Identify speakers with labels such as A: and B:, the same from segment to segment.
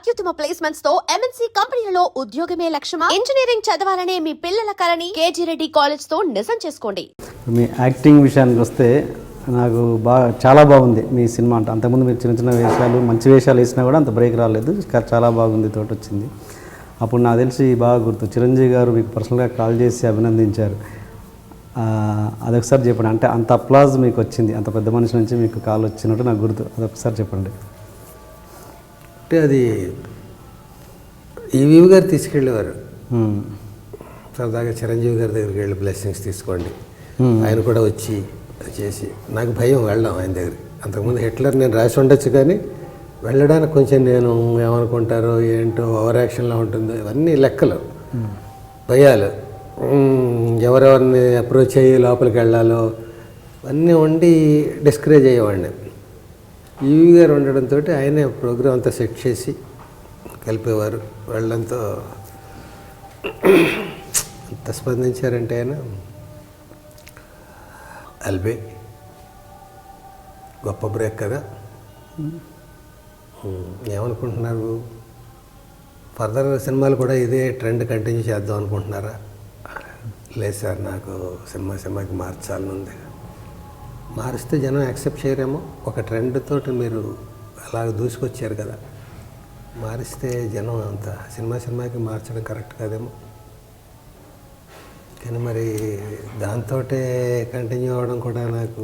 A: అత్యుత్తమ ప్లేస్మెంట్స్ తో ఎంఎన్సీ కంపెనీలలో ఉద్యోగమే లక్ష్యమా? ఇంజనీరింగ్ చదవాలనే మీ పిల్లల కలని కేజీ రెడ్డి కాలేజ్ తో నిజం చేసుకోండి.
B: మీ యాక్టింగ్ విషయానికి వస్తే నాకు చాలా బాగుంది మీ సినిమా. అంటే అంతకుముందు మీరు చిన్న చిన్న వేషాలు మంచి వేషాలు వేసినా కూడా అంత బ్రేక్ రాలేదు, చాలా బాగుంది, తోటి వచ్చింది. అప్పుడు నాకు తెలిసి బాగా గుర్తు, చిరంజీవి గారు మీకు పర్సనల్గా కాల్ చేసి అభినందించారు. అదొకసారి చెప్పండి. అంటే అంత అప్లాజ్ మీకు వచ్చింది, అంత పెద్ద మనిషి నుంచి మీకు కాల్ వచ్చినట్టు నాకు గుర్తు, అదొకసారి చెప్పండి.
C: అంటే అది ఈవీవి గారు తీసుకెళ్ళేవారు సరదాగా, చిరంజీవి గారి దగ్గరికి వెళ్ళి బ్లెస్సింగ్స్ తీసుకోండి. ఆయన కూడా వచ్చి చేసి, నాకు భయం వెళ్ళడం ఆయన దగ్గరికి. అంతకుముందు హిట్లర్ నేను రాసి ఉండొచ్చు, కానీ వెళ్ళడానికి కొంచెం నేను ఏమనుకుంటారో ఏంటో ఓవర్ యాక్షన్లో ఉంటుందో ఇవన్నీ లెక్కలు, భయాలు, ఎవరెవరిని అప్రోచ్ అయ్యి లోపలికి వెళ్ళాలో అన్నీ ఉండి డిస్కరేజ్ అయ్యేవాడిని. ఈవీ గారు ఉండడంతో ఆయనే ప్రోగ్రాం అంతా సెట్ చేసి కలిపేవారు. వాళ్ళంతా అంత స్పందించారంటే ఆయన ఎల్బీ గొప్ప బ్రేక్ కదా. ఏమనుకుంటున్నారు, ఫర్దర్ సినిమాలు కూడా ఇదే ట్రెండ్ కంటిన్యూ చేద్దాం అనుకుంటున్నారా? లేదు సార్, నాకు సినిమాకి మార్చాలని ఉంది. మారిస్తే జనం యాక్సెప్ట్ చేయరేమో. ఒక ట్రెండ్ తోటి మీరు అలాగ దూసుకొచ్చారు కదా, మారిస్తే జనం అంత సినిమాకి మార్చడం కరెక్ట్ కాదేమో. కానీ మరి దాంతో కంటిన్యూ అవ్వడం కూడా నాకు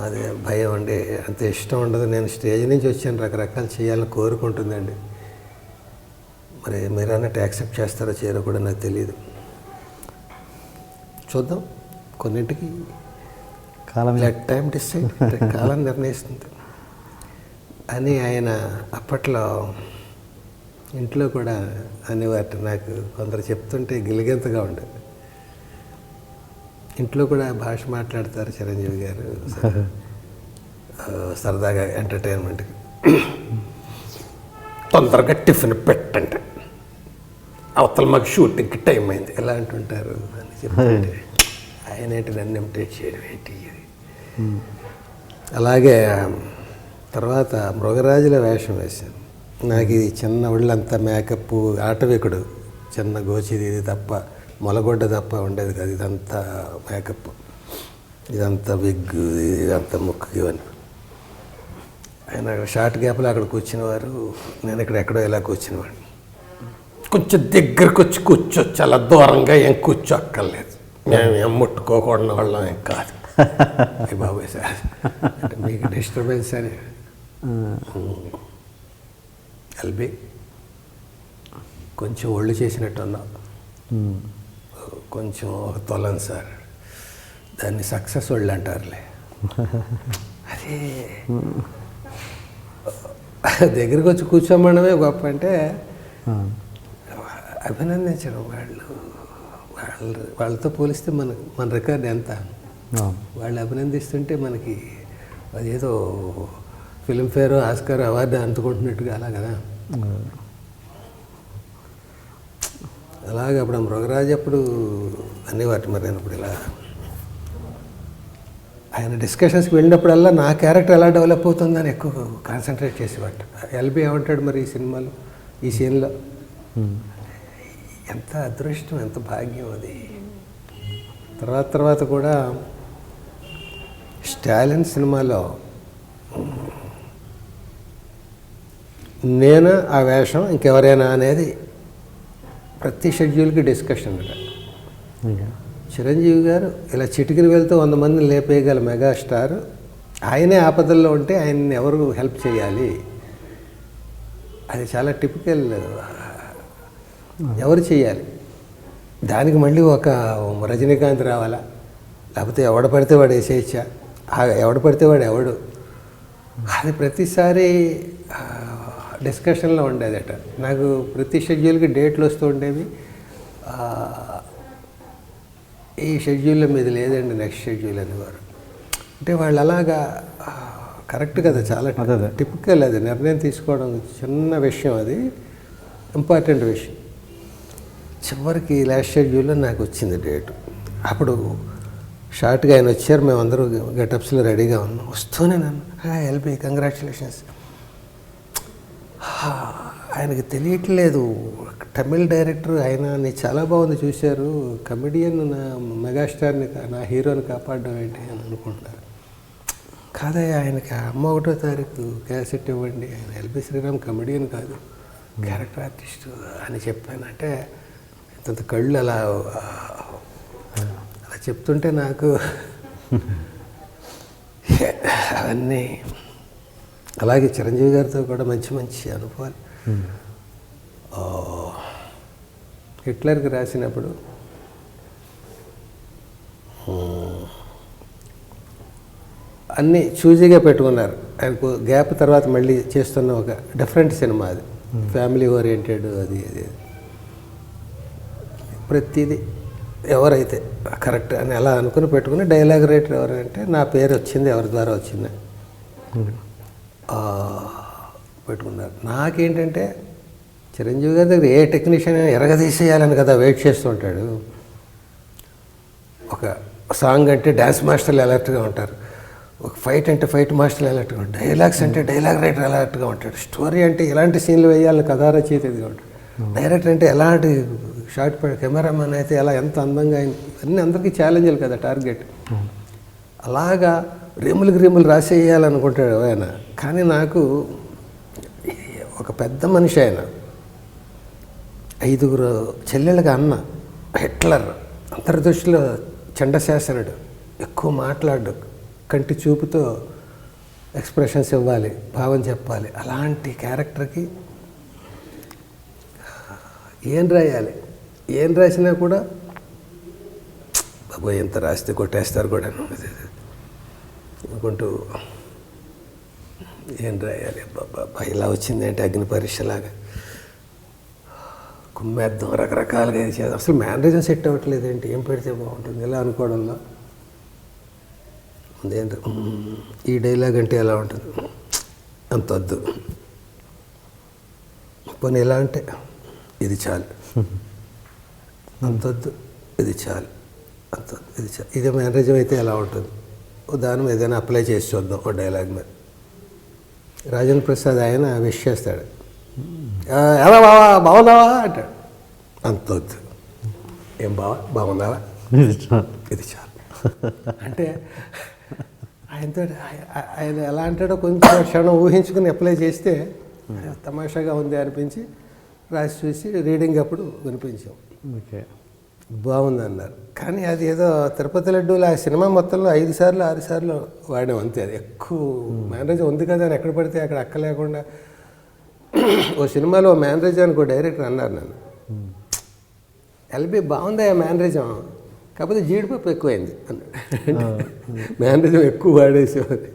C: అదే భయం అండి, అంత ఇష్టం ఉండదు. నేను స్టేజ్ నుంచి వచ్చాను, రకరకాలు చేయాలని కోరుకుంటుందండి. మరి మీరు అన్నట్టు యాక్సెప్ట్ చేస్తారో చేయరో కూడా నాకు తెలియదు. చూద్దాం, కొన్నింటికి
B: కాలం
C: లెట్ టైం డిసైడ్, కాలం నిర్ణయిస్తుంది అని ఆయన అప్పట్లో ఇంట్లో కూడా అనేవారు. నాకు కొందరు చెప్తుంటే గిలిగెంతగా ఉండేది. ఇంట్లో కూడా భాష మాట్లాడతారు చిరంజీవి గారు సరదాగా ఎంటర్టైన్మెంట్కి. తొందరగా టిఫిన్ పెట్టండి, అవతల మాకు షూటింగ్కి టైం అయింది, ఎలా అంటుంటారు అని చెప్తుంటే ఆయన ఏంటి నన్ను ఇమిటేట్ చేయడం ఏంటి ఇది. అలాగే తర్వాత మృగరాజుల వేషం వేశాను. నాకు ఇది చిన్న ఒళ్ళంతా మేకప్, ఆటవికుడు, చిన్న గోచిది ఇది తప్ప, మొలగొడ్డ తప్ప ఉండేది కాదు. ఇదంతా మేకప్, ఇదంతా విగ్, ఇదంతా ముక్కు, ఇవన్నీ. ఆయన షార్ట్ గ్యాప్లో అక్కడ కూర్చునేవారు, నేను ఎక్కడో ఇలా కూర్చునేవాడిని. కొంచెం దగ్గరకు వచ్చి కూర్చోచ్చు, అలా దూరంగా ఏం కూర్చోక్కర్లేదు, మేమేం ముట్టుకోకూడని వాళ్ళం ఏం కాదు. బాబాయ్ సార్ అంటే మీకు డిస్టర్బెన్స్ అని. ఎల్బీ కొంచెం ఒళ్ళు చేసినట్టు ఉన్నావు, కొంచెం ఒక తొలం సార్, దాన్ని సక్సెస్ ఒళ్ళు అంటారులే. అదే దగ్గరికి వచ్చి కూర్చోమనమే గొప్ప అంటే అభినందించడం. వాళ్ళతో పోలిస్తే మన రికార్డ్ ఎంత, వాళ్ళు అభినందిస్తుంటే మనకి అదేదో ఫిల్మ్ఫేర్, ఆస్కార్ అవార్డు అందుకుంటున్నట్టుగా అలా కదా. అలాగే అప్పుడు మృగరాజు అప్పుడు అనేవాటి మరి నేను అప్పుడు ఇలా ఆయన డిస్కషన్స్కి వెళ్ళినప్పుడల్లా నా క్యారెక్టర్ ఎలా డెవలప్ అవుతుందని ఎక్కువ కాన్సన్ట్రేట్ చేసేవాట. ఎల్బీ ఏమంటాడు మరి ఈ సినిమాలో, ఈ సీన్లో, ఎంత అదృష్టం, ఎంత భాగ్యం అది. తర్వాత కూడా స్టాలిన్ సినిమాలో నేను ఆ వేషం ఇంకెవరైనా అనేది ప్రతి షెడ్యూల్కి డిస్కషన్ అట. చిరంజీవి గారు ఇలా చిటికిన వెళ్తూ 100 మందిని లేపేయగల మెగాస్టార్, ఆయనే ఆపదల్లో ఉంటే ఆయన్ని ఎవరు హెల్ప్ చేయాలి, అది చాలా టిపికల్, ఎవరు చేయాలి, దానికి మళ్ళీ ఒక రజనీకాంత్ రావాలా, లేకపోతే ఎవడ పడితే వాడు వేసేయచ్చా, ఎవడ పడితే వాడు ఎవడు, అది ప్రతిసారి డిస్కషన్లో ఉండేదట. నాకు ప్రతి షెడ్యూల్కి డేట్లు వస్తూ ఉండేవి. ఈ షెడ్యూల్లో మీది లేదండి, నెక్స్ట్ షెడ్యూల్ అనేవారు. అంటే వాళ్ళు అలాగా కరెక్ట్ కదా, చాలా టిపికల్. అది నిర్ణయం తీసుకోవడం చిన్న విషయం, అది ఇంపార్టెంట్ విషయం. చివరికి లాస్ట్ షెడ్యూల్లో నాకు వచ్చింది డేటు. అప్పుడు షార్ట్గా ఆయన వచ్చారు, మేమందరూ గెటప్స్లో రెడీగా ఉన్నాం. వస్తూనే నన్ను ఎల్బీ కంగ్రాచులేషన్స్, ఆయనకి తెలియట్లేదు, తమిళ్ డైరెక్టర్ ఆయనని చాలా బాగుంది చూశారు, కమెడియన్ నా మెగాస్టార్ని నా హీరోని కాపాడడం ఏంటి అని అనుకుంటున్నారు. కాదయ్యా, ఆయనకి అమ్మ 1వ తారీఖు క్యాసెట్ ఇవ్వండి, ఆయన ఎల్బి శ్రీరామ్ కమెడియన్ కాదు, క్యారెక్టర్ ఆర్టిస్టు అని చెప్పానంటే ఇంత కళ్ళు అలా చెప్తుంటే నాకు అవన్నీ. అలాగే చిరంజీవి గారితో కూడా మంచి మంచి అనుభవాలు. హిట్లర్కి రాసినప్పుడు అన్నీ చూజీగా పెట్టుకున్నారు. ఆయనకు గ్యాప్ తర్వాత మళ్ళీ చేస్తున్న ఒక డిఫరెంట్ సినిమా అది, ఫ్యామిలీ ఓరియంటెడ్. అది ప్రతిదీ ఎవరైతే కరెక్ట్ అని అలా అనుకుని పెట్టుకుని డైలాగ్ రైటర్ ఎవరంటే నా పేరు వచ్చింది, ఎవరి ద్వారా వచ్చింది పెట్టుకున్నారు. నాకేంటంటే చిరంజీవి గారి దగ్గర ఏ టెక్నీషియన్ ఎరగదీసేయాలని కదా వెయిట్ చేస్తుంటాడు. ఒక సాంగ్ అంటే డ్యాన్స్ మాస్టర్లు అలర్ట్గా ఉంటారు, ఒక ఫైట్ అంటే ఫైట్ మాస్టర్లు అలర్ట్గా ఉంటారు, డైలాగ్స్ అంటే డైలాగ్ రైటర్ అలర్ట్గా ఉంటాడు, స్టోరీ అంటే ఎలాంటి సీన్లు వేయాలని కథా రచయిత ఇదిగా ఉంటాడు, డైరెక్టర్ అంటే ఎలాంటి షార్ట్ కెమెరామెన్ అయితే ఎలా ఎంత అందంగా అన్నీ అందరికీ ఛాలెంజ్లు కదా టార్గెట్. అలాగా రీములు రాసేయాలనుకుంటాడు ఆయన. కానీ నాకు ఒక పెద్ద మనిషి ఆయన, 5 చెల్లెళ్ళకి అన్న, హిట్లర్, అంతర్దృష్టిలో చండశాసనుడు, ఎక్కువ మాట్లాడు, కంటి చూపుతో ఎక్స్ప్రెషన్స్ ఇవ్వాలి, భావం చెప్పాలి. అలాంటి క్యారెక్టర్కి ఏం రాయాలి, ఏం రాసినా కూడా బాబోయ్ ఎంత రాస్తే కొట్టేస్తారు కూడా అనుకుంటూ ఏం రాయాలి, బాబా ఇలా వచ్చింది అంటే అగ్ని పరీక్షలాగా కుమ్మేద్దాం, రకరకాలుగా చేద్దాం. అసలు మేనరిజం సెట్ అవ్వట్లేదు ఏంటి, ఏం పెడితే బాగుంటుంది ఇలా అనుకోవడంలో ఏంటో ఈ డైలాగ్ అంటే ఎలా ఉంటుంది, అంత వద్దు, పోనీ ఎలా అంటే ఇది చాలు, అంతొద్దు ఇది చాలు, అంతొద్దు ఇది చాలు. ఇదే మేనరిజం అయితే ఎలా ఉంటుంది, దాని మీద ఏదైనా అప్లై చేసి చూద్దాం ఓ డైలాగ్ మీద. రాజేంద్ర ప్రసాద్ ఆయన విష్ చేస్తాడు, ఎలా బావా బాగున్నావా అంటాడు, అంతొద్దు, ఏం బావా బాగున్నావా, ఇది చాలు. అంటే ఆయనతో ఆయన ఎలా అంటాడో కొంచెం క్షణం ఊహించుకుని అప్లై చేస్తే తమాషాగా ఉంది అనిపించి రాసి చూసి రీడింగ్ అప్పుడు వినిపించాం.
B: ఓకే,
C: బాగుంది అన్నారు. కానీ అది ఏదో తిరుపతి లడ్డూలు ఆ సినిమా మొత్తంలో 5 సార్లు 6 సార్లు వాడాం అంతే. అది ఎక్కువ మేనరేజ్ ఉంది కదా అని ఎక్కడ పడితే అక్కడ అక్క లేకుండా. ఓ సినిమాలో మేనరేజ్ అని ఒక డైరెక్టర్ అన్నారు నన్ను, ఎల్బి బాగుందా మేనరేజం, కాకపోతే జీడిపప్పు ఎక్కువైంది అన్నాడు. మేనరేజం ఎక్కువ వాడేసేవారు,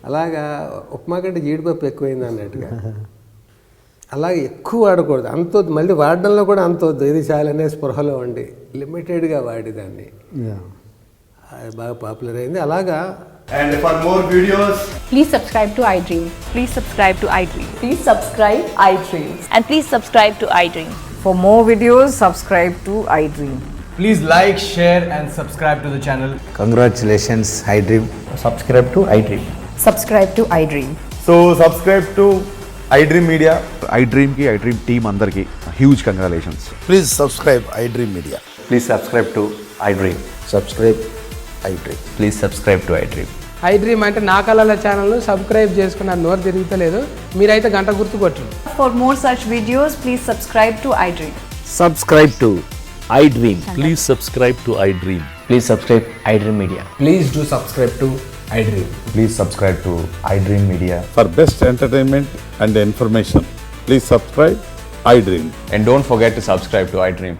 C: అలాగా ఉప్మా కంటే జీడిపప్పు ఎక్కువైంది అన్నట్టుగా. అలాగే ఎక్కువ వాడకూడదు, అంతొద్దు, మళ్ళీ వాడడంలో కూడా అంతొద్దు, ఇది చాలనే స్పృహలో ఉండి లిమిటెడ్గా వాడేదాన్ని. అది బాగా పాపులర్ అయింది అలాగా.
D: And for more videos,
E: Please subscribe to iDream.
F: Please subscribe to iDream.
E: Please subscribe iDream.
F: And please subscribe to iDream.
G: For more videos, subscribe to iDream.
D: please like, share and subscribe to the channel.
H: Congratulations, iDream.
I: Subscribe to iDream.
G: Subscribe to iDream.
I: So subscribe to iDream Media.
J: iDream ki iDream team andarki huge congratulations.
H: Please subscribe iDream Media.
I: Please subscribe to iDream.
H: Subscribe iDream.
I: Please subscribe to iDream.
K: iDream అంటే నా కళల ఛానల్ను subscribe చేసుకున్న నోరు తిరుగుతలేదు, మీరైతే గంట గుర్తు కొట్టండి.
F: For more such videos, please subscribe to iDream.
I: Subscribe to iDream.
J: Please subscribe to iDream.
I: Please subscribe iDream Media.
D: Please do subscribe to iDream.
I: Please subscribe to iDream Media.
J: For best entertainment and information, please subscribe iDream.
I: And don't forget to subscribe to iDream.